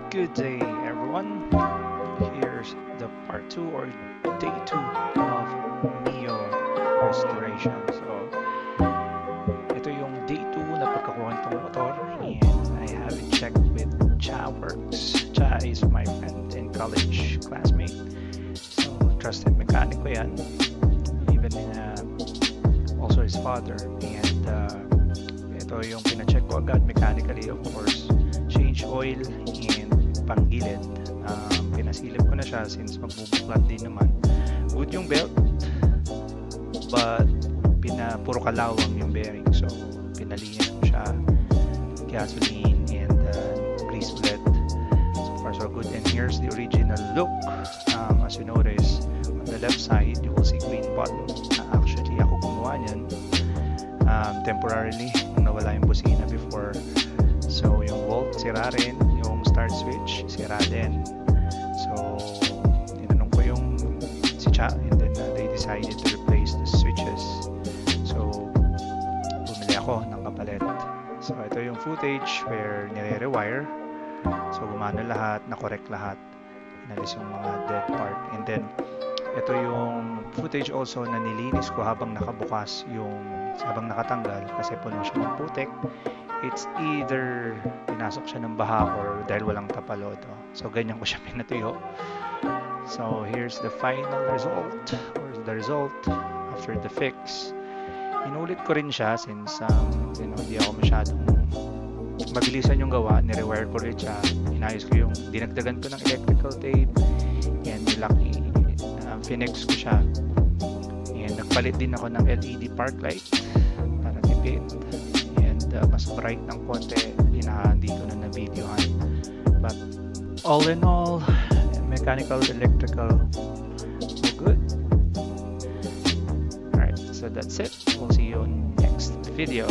Good day, everyone. Here's the part 2 or day 2 of Mio restoration. So, ito yung day 2 na pagkakuha nitong motor, and I have it checked with Chawrx. Cha is my friend and college classmate. So, trusted mechanic ko yan. Even also his father. And ito yung pina-check ko agad mechanically, of course. Change oil and panggilid. Pinasilip ko na siya since magbubuklat din naman. Good yung belt, but puro kalawang yung bearing. So, pinalinis ko siya, gasoline, and grease ulit. So far so good. And here's the original look. As you notice, on the left side, you will see green button. Actually, ako gumawa niyan. Temporarily, nung nawala yung busina before. So, yung volt, sira rin. Yung start switch, sira din. So, tinanong ko yung si Cha, and then they decided to replace the switches. So, bumili ako ng kapalit. So, ito yung footage where nire-rewire. So, gumana lahat, na-correct lahat. Inalis yung mga dead part. And then, ito yung footage also na nilinis ko habang nakabukas habang nakatanggal kasi puno siya ng putik. It's either pinasok siya ng baha or dahil walang tapalodo. So, ganyan ko siya pinatuyo. So, here's the final result or the result after the fix. Inulit ko rin siya since hindi ako masyadong mabilisan yung gawa. Nirewire ko rin siya. Inayos ko yung dinagdagan ko ng electrical tape and finex ko siya. And nagpalit din ako ng LED park light para tipid. Mas bright ng konti, hindi ko na na-videohan. But all in all, mechanical, electrical, all good. Alright, so that's it. We'll see you on next video.